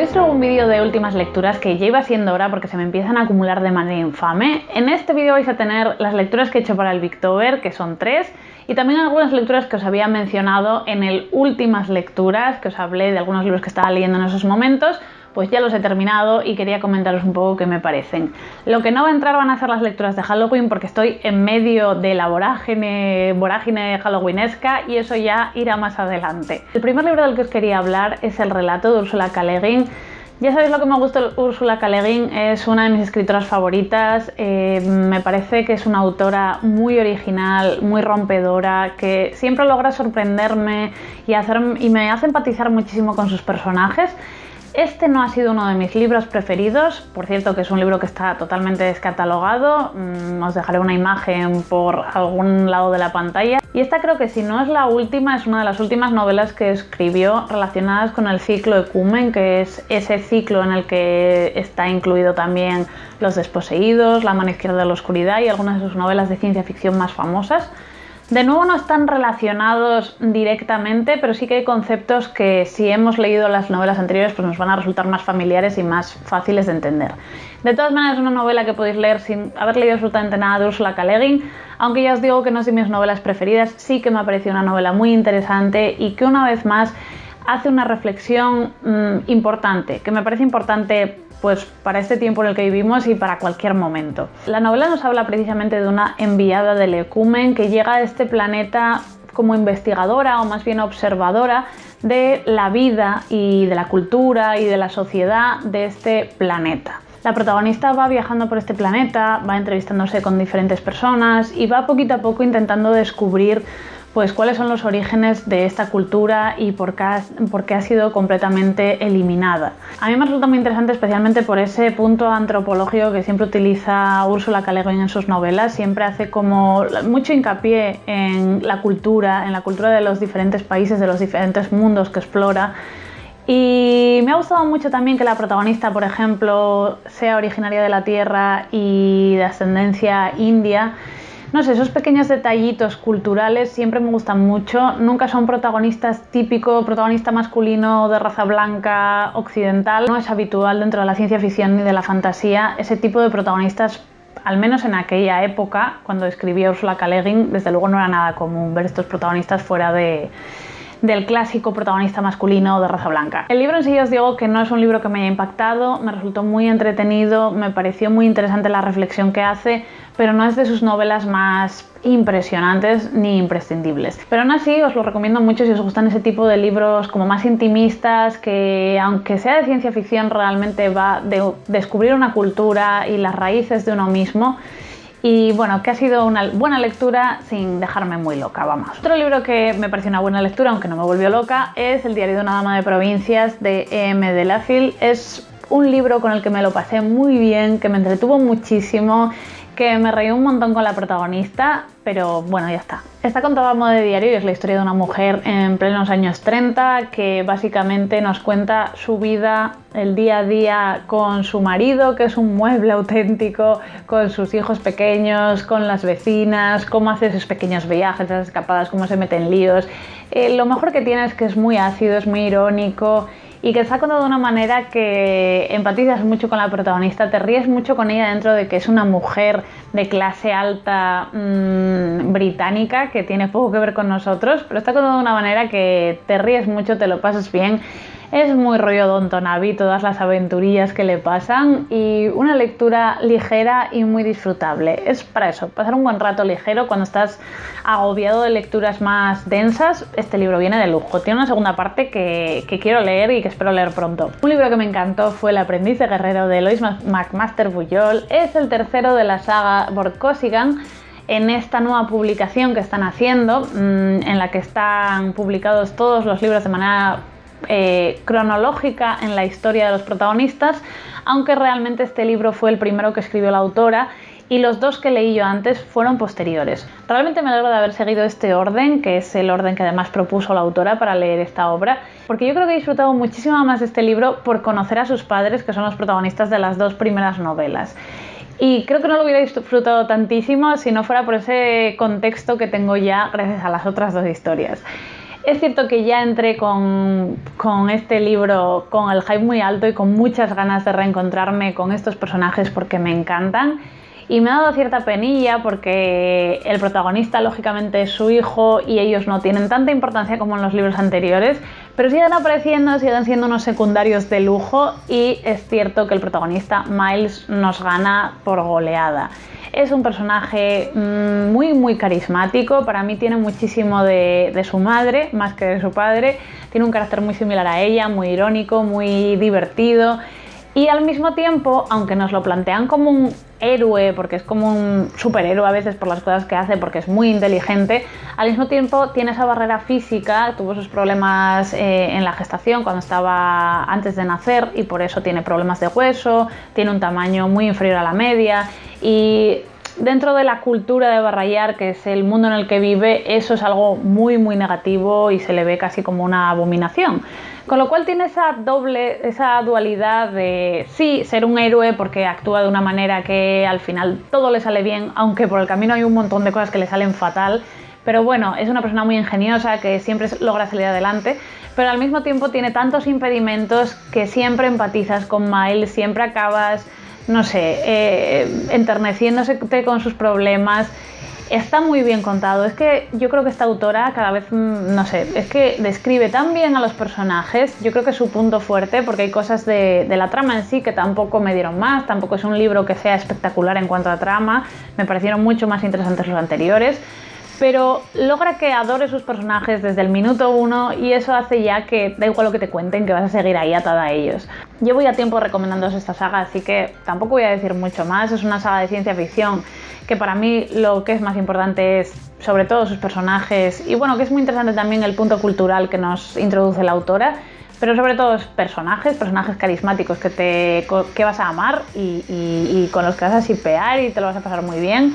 Hoy os traigo un vídeo de últimas lecturas que ya iba siendo hora porque se me empiezan a acumular de manera infame. En este vídeo vais a tener las lecturas que he hecho para el Biktober, que son 3, y también algunas lecturas que os había mencionado en el últimas lecturas, que os hablé de algunos libros que estaba leyendo en esos momentos. Pues ya los he terminado y quería comentaros un poco qué me parecen. Lo que no va a entrar van a ser las lecturas de Halloween porque estoy en medio de la vorágine halloweenesca y eso ya irá más adelante. El primer libro del que os quería hablar es el relato de Ursula K. Le Guin. Ya sabéis lo que me gusta de Ursula K. Le Guin, es una de mis escritoras favoritas. Me parece que es una autora muy original, muy rompedora, que siempre logra sorprenderme y me hace empatizar muchísimo con sus personajes. Este no ha sido uno de mis libros preferidos, por cierto que es un libro que está totalmente descatalogado, os dejaré una imagen por algún lado de la pantalla. Y esta creo que si no es la última, es una de las últimas novelas que escribió relacionadas con el ciclo Ecumen, que es ese ciclo en el que está incluido también Los desposeídos, La mano izquierda de la oscuridad y algunas de sus novelas de ciencia ficción más famosas. De nuevo no están relacionados directamente, pero sí que hay conceptos que si hemos leído las novelas anteriores pues nos van a resultar más familiares y más fáciles de entender. De todas maneras es una novela que podéis leer sin haber leído absolutamente nada de Ursula K. Le Guin, aunque ya os digo que no es de mis novelas preferidas, sí que me ha parecido una novela muy interesante y que una vez más hace una reflexión importante, que me parece importante pues para este tiempo en el que vivimos y para cualquier momento. La novela nos habla precisamente de una enviada del Ecumen que llega a este planeta como investigadora o más bien observadora de la vida y de la cultura y de la sociedad de este planeta. La protagonista va viajando por este planeta, va entrevistándose con diferentes personas y va poquito a poco intentando descubrir pues cuáles son los orígenes de esta cultura y por qué ha sido completamente eliminada. A mí me resulta muy interesante especialmente por ese punto antropológico que siempre utiliza Ursula K. Le Guin en sus novelas, siempre hace como mucho hincapié en la cultura de los diferentes países, de los diferentes mundos que explora. Y me ha gustado mucho también que la protagonista, por ejemplo, sea originaria de la Tierra y de ascendencia india. No sé, esos pequeños detallitos culturales siempre me gustan mucho. Nunca son protagonistas típico, protagonista masculino de raza blanca occidental. No es habitual dentro de la ciencia ficción ni de la fantasía ese tipo de protagonistas, al menos en aquella época, cuando escribía Ursula K. Le Guin, desde luego no era nada común ver estos protagonistas fuera del clásico protagonista masculino de raza blanca. El libro en sí os digo que no es un libro que me haya impactado, me resultó muy entretenido, me pareció muy interesante la reflexión que hace, pero no es de sus novelas más impresionantes ni imprescindibles. Pero aún así os lo recomiendo mucho si os gustan ese tipo de libros como más intimistas, que aunque sea de ciencia ficción realmente va de descubrir una cultura y las raíces de uno mismo. Y bueno, que ha sido una buena lectura sin dejarme muy loca, vamos. Otro libro que me pareció una buena lectura, aunque no me volvió loca, es El diario de una dama de provincias de E.M. Delafield. Es un libro con el que me lo pasé muy bien, que me entretuvo muchísimo, que me reí un montón con la protagonista, pero bueno, ya está. Está contado a modo de diario y es la historia de una mujer en plenos años 30 que básicamente nos cuenta su vida, el día a día con su marido, que es un mueble auténtico, con sus hijos pequeños, con las vecinas, cómo hace esos pequeños viajes, esas escapadas, cómo se mete en líos. Lo mejor que tiene es que es muy ácido, es muy irónico y que está contado de una manera que empatizas mucho con la protagonista, te ríes mucho con ella dentro de que es una mujer de clase alta británica que tiene poco que ver con nosotros, pero está contado de una manera que te ríes mucho, te lo pasas bien. Es muy rollo Downton Abbey, todas las aventurillas que le pasan y una lectura ligera y muy disfrutable. Es para eso, pasar un buen rato ligero cuando estás agobiado de lecturas más densas. Este libro viene de lujo. Tiene una segunda parte que quiero leer y que espero leer pronto. Un libro que me encantó fue El aprendiz de guerrero de Lois McMaster Bujold. Es el tercero de la saga Vorkosigan. En esta nueva publicación que están haciendo, en la que están publicados todos los libros de manera cronológica en la historia de los protagonistas, aunque realmente este libro fue el primero que escribió la autora y los dos que leí yo antes fueron posteriores. Realmente me alegro de haber seguido este orden, que es el orden que además propuso la autora para leer esta obra, porque yo creo que he disfrutado muchísimo más de este libro por conocer a sus padres, que son los protagonistas de las dos primeras novelas. Y creo que no lo hubiera disfrutado tantísimo si no fuera por ese contexto que tengo ya gracias a las otras dos historias. Es cierto que ya entré con este libro con el hype muy alto y con muchas ganas de reencontrarme con estos personajes porque me encantan. Y me ha dado cierta penilla porque el protagonista lógicamente es su hijo y ellos no tienen tanta importancia como en los libros anteriores, pero siguen apareciendo, siguen siendo unos secundarios de lujo y es cierto que el protagonista Miles nos gana por goleada. Es un personaje muy carismático, para mí tiene muchísimo de su madre más que de su padre, tiene un carácter muy similar a ella, muy irónico, muy divertido. Y al mismo tiempo, aunque nos lo plantean como un héroe, porque es como un superhéroe a veces por las cosas que hace, porque es muy inteligente, al mismo tiempo tiene esa barrera física, tuvo sus problemas en la gestación cuando estaba antes de nacer y por eso tiene problemas de hueso, tiene un tamaño muy inferior a la media y dentro de la cultura de Barrayar, que es el mundo en el que vive, eso es algo muy negativo y se le ve casi como una abominación. Con lo cual tiene esa dualidad de sí, ser un héroe porque actúa de una manera que al final todo le sale bien, aunque por el camino hay un montón de cosas que le salen fatal, pero bueno, es una persona muy ingeniosa que siempre logra salir adelante, pero al mismo tiempo tiene tantos impedimentos que siempre empatizas con Miles, siempre acabas, no sé, enterneciéndose con sus problemas. Está muy bien contado, es que yo creo que esta autora cada vez, no sé, es que describe tan bien a los personajes, yo creo que es su punto fuerte porque hay cosas de la trama en sí que tampoco me dieron más, tampoco es un libro que sea espectacular en cuanto a trama, me parecieron mucho más interesantes los anteriores, pero logra que adore sus personajes desde el minuto 1 y eso hace ya que da igual lo que te cuenten, que vas a seguir ahí atada a ellos. Llevo ya tiempo recomendándoos esta saga, así que tampoco voy a decir mucho más, es una saga de ciencia ficción que para mí lo que es más importante es sobre todo sus personajes y bueno, que es muy interesante también el punto cultural que nos introduce la autora, pero sobre todo personajes carismáticos que vas a amar y con los que vas a shipear y te lo vas a pasar muy bien.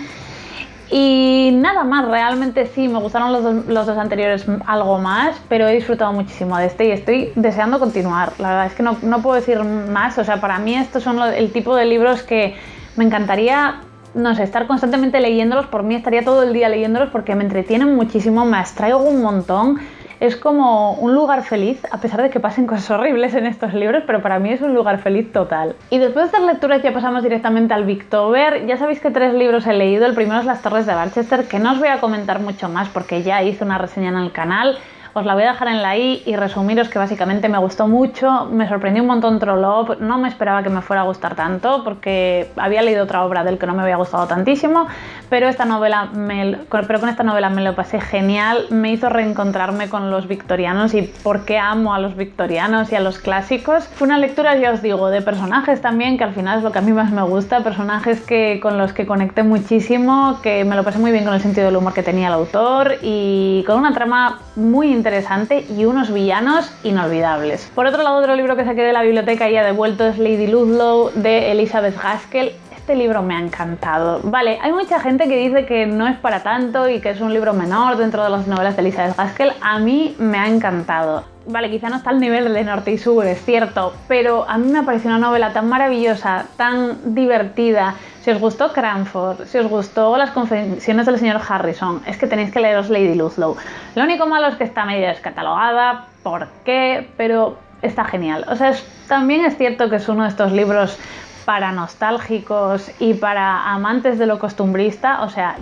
Y nada más, realmente sí, me gustaron los dos anteriores algo más, pero he disfrutado muchísimo de este y estoy deseando continuar. La verdad es que no puedo decir más, o sea, para mí estos son el tipo de libros que me encantaría, no sé, estar constantemente leyéndolos. Por mí estaría todo el día leyéndolos porque me entretienen muchísimo, me abstraigo un montón. Es como un lugar feliz, a pesar de que pasen cosas horribles en estos libros, pero para mí es un lugar feliz total. Y después de estas lecturas ya pasamos directamente al Bictober. Ya sabéis que 3 libros he leído, el primero es Las Torres de Barchester, que no os voy a comentar mucho más porque ya hice una reseña en el canal. Os la voy a dejar en la i y resumiros que básicamente me gustó mucho, me sorprendió un montón Trollope, no me esperaba que me fuera a gustar tanto porque había leído otra obra de él que no me había gustado tantísimo, pero con esta novela me lo pasé genial, me hizo reencontrarme con los victorianos y por qué amo a los victorianos y a los clásicos. Fue una lectura, ya os digo, de personajes también, que al final es lo que a mí más me gusta, personajes con los que conecté muchísimo, que me lo pasé muy bien con el sentido del humor que tenía el autor y con una trama muy interesante y unos villanos inolvidables. Por otro lado, otro libro que saqué de la biblioteca y ha devuelto es Lady Ludlow de Elizabeth Gaskell. Este libro me ha encantado. Vale, hay mucha gente que dice que no es para tanto y que es un libro menor dentro de las novelas de Elizabeth Gaskell. A mí me ha encantado. Vale, quizá no está al nivel de Norte y Sur, es cierto, pero a mí me pareció una novela tan maravillosa, tan divertida. Si os gustó Cranford, si os gustó Las confesiones del señor Harrison, es que tenéis que leeros Lady Ludlow. Lo único malo es que está medio descatalogada, ¿por qué? Pero está genial. O sea, también es cierto que es uno de estos libros para nostálgicos y para amantes de lo costumbrista, o sea,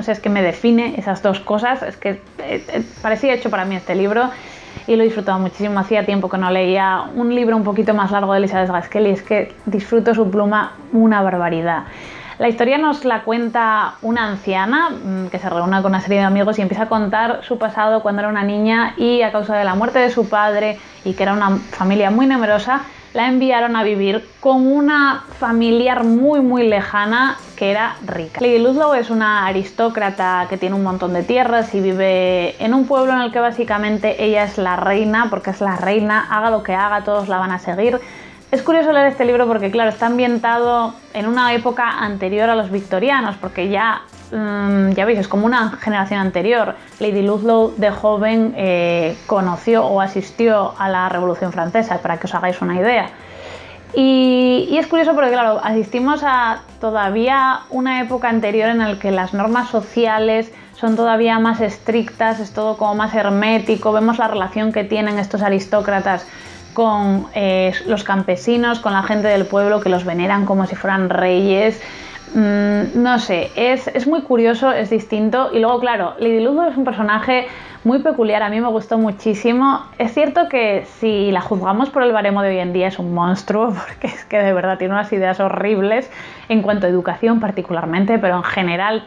es que me define esas dos cosas, es que parecía hecho para mí este libro y lo he disfrutado muchísimo. Hacía tiempo que no leía un libro un poquito más largo de Elizabeth Gaskell y es que disfruto su pluma una barbaridad. La historia nos la cuenta una anciana que se reúne con una serie de amigos y empieza a contar su pasado cuando era una niña y a causa de la muerte de su padre y que era una familia muy numerosa, la enviaron a vivir con una familiar muy lejana que era rica. Lady Ludlow es una aristócrata que tiene un montón de tierras y vive en un pueblo en el que básicamente ella es la reina, porque es la reina, haga lo que haga, todos la van a seguir. Es curioso leer este libro porque, claro, está ambientado en una época anterior a los victorianos, porque ya veis, es como una generación anterior. Lady Ludlow de joven conoció o asistió a la Revolución Francesa, para que os hagáis una idea. Y es curioso porque, claro, asistimos a todavía una época anterior en la que las normas sociales son todavía más estrictas, es todo como más hermético, vemos la relación que tienen estos aristócratas con los campesinos, con la gente del pueblo que los veneran como si fueran reyes. No sé, es muy curioso, es distinto. Y luego, claro, Lady Ludlow es un personaje muy peculiar, a mí me gustó muchísimo. Es cierto que si la juzgamos por el baremo de hoy en día es un monstruo, porque es que de verdad tiene unas ideas horribles en cuanto a educación particularmente, pero en general,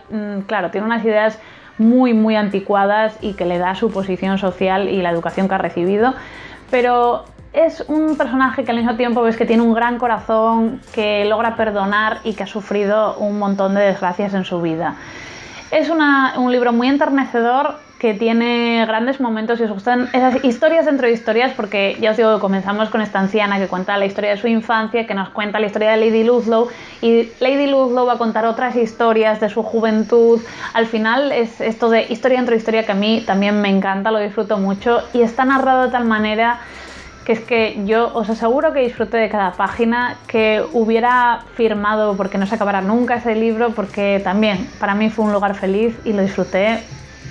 claro, tiene unas ideas muy anticuadas y que le da su posición social y la educación que ha recibido, pero es un personaje que al mismo tiempo ves que tiene un gran corazón, que logra perdonar y que ha sufrido un montón de desgracias en su vida. Es un libro muy enternecedor, que tiene grandes momentos y os gustan esas historias dentro de historias, porque ya os digo que comenzamos con esta anciana que cuenta la historia de su infancia, que nos cuenta la historia de Lady Ludlow, y Lady Ludlow va a contar otras historias de su juventud. Al final es esto de historia dentro de historia que a mí también me encanta, lo disfruto mucho, y está narrado de tal manera que es que yo os aseguro que disfruté de cada página, que hubiera firmado porque no se acabara nunca ese libro, porque también para mí fue un lugar feliz y lo disfruté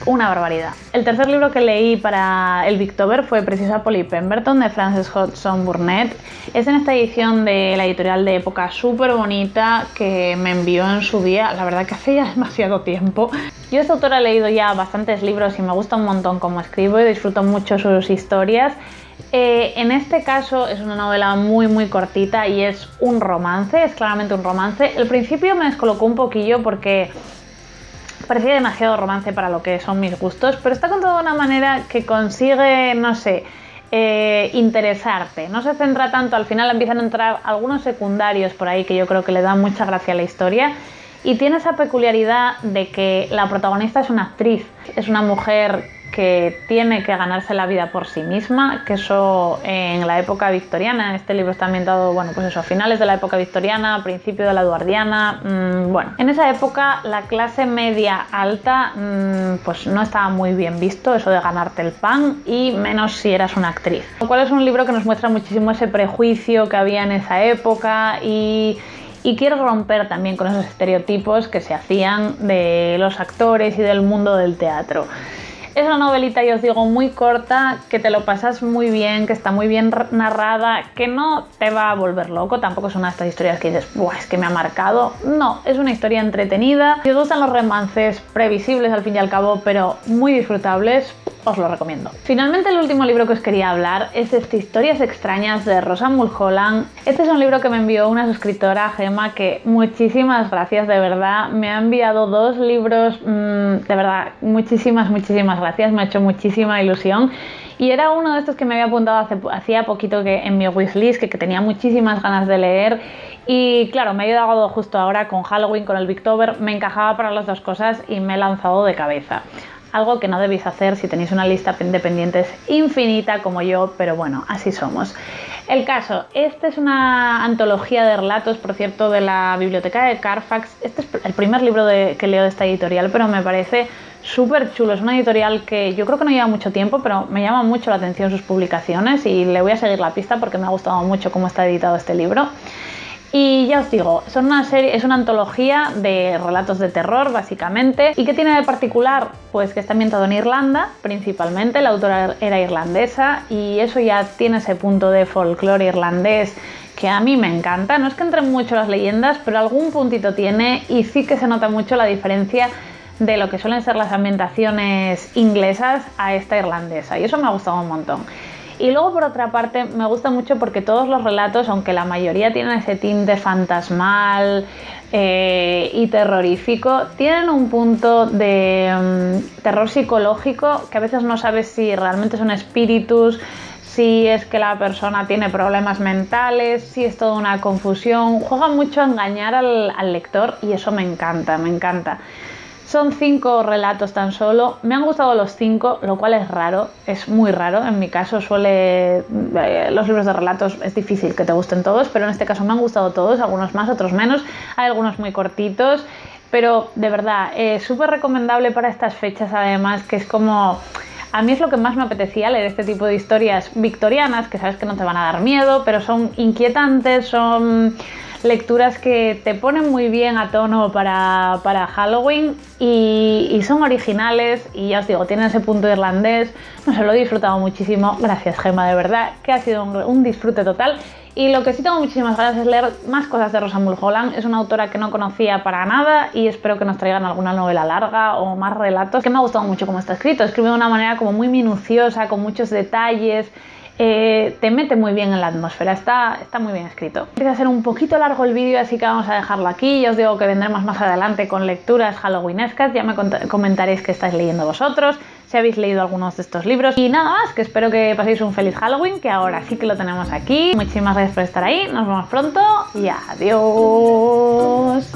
una barbaridad. El tercer libro que leí para el Bictober fue Preciosa Polly Pemberton de Frances Hodgson Burnett. Es en esta edición de la editorial de Época, súper bonita, que me envió en su día, la verdad que hace ya demasiado tiempo. Yo esta autora he leído ya bastantes libros y me gusta un montón cómo escribo y disfruto mucho sus historias. En este caso es una novela muy cortita y es un romance, es claramente un romance. El principio me descolocó un poquillo porque parecía demasiado romance para lo que son mis gustos, pero está contado de una manera que consigue, no sé, interesarte. No se centra tanto, al final empiezan a entrar algunos secundarios por ahí que yo creo que le dan mucha gracia a la historia, y tiene esa peculiaridad de que la protagonista es una actriz, es una mujer que tiene que ganarse la vida por sí misma, que eso en la época victoriana, este libro está ambientado, bueno, pues eso, a finales de la época victoriana, principio de la eduardiana, bueno, en esa época la clase media alta pues no estaba muy bien visto eso de ganarte el pan, y menos si eras una actriz, lo cual es un libro que nos muestra muchísimo ese prejuicio que había en esa época y quiero romper también con esos estereotipos que se hacían de los actores y del mundo del teatro. Es una novelita, ya os digo, muy corta, que te lo pasas muy bien, que está muy bien narrada, que no te va a volver loco, tampoco es una de estas historias que dices, ¡buah, es que me ha marcado! No, es una historia entretenida. Si os gustan los romances previsibles al fin y al cabo, pero muy disfrutables, os lo recomiendo. Finalmente, el último libro que os quería hablar es Historias extrañas de Rosa Mulholland. Este es un libro que me envió una suscriptora, Gemma, que muchísimas gracias, de verdad. Me ha enviado 2 libros, de verdad, muchísimas gracias, me ha hecho muchísima ilusión. Y era uno de estos que me había apuntado hacía poquito que en mi wishlist, que tenía muchísimas ganas de leer. Y claro, me ha llegado justo ahora con Halloween, con el Bictober, me encajaba para las dos cosas y me he lanzado de cabeza. Algo que no debéis hacer si tenéis una lista de pendientes infinita como yo, pero bueno, así somos. El caso, esta es una antología de relatos, por cierto, de la biblioteca de Carfax. Este es el primer libro que leo de esta editorial, pero me parece súper chulo. Es una editorial que yo creo que no lleva mucho tiempo, pero me llama mucho la atención sus publicaciones y le voy a seguir la pista porque me ha gustado mucho cómo está editado este libro. Y ya os digo, es una antología de relatos de terror, básicamente. ¿Y qué tiene de particular? Pues que está ambientado en Irlanda, principalmente. La autora era irlandesa y eso ya tiene ese punto de folclore irlandés que a mí me encanta. No es que entren mucho las leyendas, pero algún puntito tiene, y sí que se nota mucho la diferencia de lo que suelen ser las ambientaciones inglesas a esta irlandesa, y eso me ha gustado un montón. Y luego, por otra parte, me gusta mucho porque todos los relatos, aunque la mayoría tienen ese tinte fantasmal y terrorífico, tienen un punto de terror psicológico que a veces no sabes si realmente son espíritus, si es que la persona tiene problemas mentales, si es toda una confusión. Juega mucho a engañar al lector y eso me encanta, me encanta. Son 5 relatos tan solo, me han gustado los 5, lo cual es raro, es muy raro. En mi caso los libros de relatos es difícil que te gusten todos, pero en este caso me han gustado todos, algunos más, otros menos, hay algunos muy cortitos, pero de verdad, súper recomendable para estas fechas además, que es como... A mí es lo que más me apetecía, leer este tipo de historias victorianas, que sabes que no te van a dar miedo, pero son inquietantes, son... lecturas que te ponen muy bien a tono para Halloween y son originales y ya os digo, tienen ese punto irlandés. No sé, lo he disfrutado muchísimo. Gracias, Gemma, de verdad, que ha sido un disfrute total. Y lo que sí tengo muchísimas ganas es leer más cosas de Rosa Mulholland. Es una autora que no conocía para nada y espero que nos traigan alguna novela larga o más relatos, que me ha gustado mucho cómo está escrito. Escribe de una manera como muy minuciosa, con muchos detalles. Te mete muy bien en la atmósfera, está muy bien escrito. Empieza a ser un poquito largo el vídeo, así que vamos a dejarlo aquí. Ya os digo que vendremos más adelante con lecturas halloweenescas. Ya me comentaréis qué estáis leyendo vosotros, si habéis leído algunos de estos libros. Y nada más, que espero que paséis un feliz Halloween, que ahora sí que lo tenemos aquí. Muchísimas gracias por estar ahí, nos vemos pronto y adiós.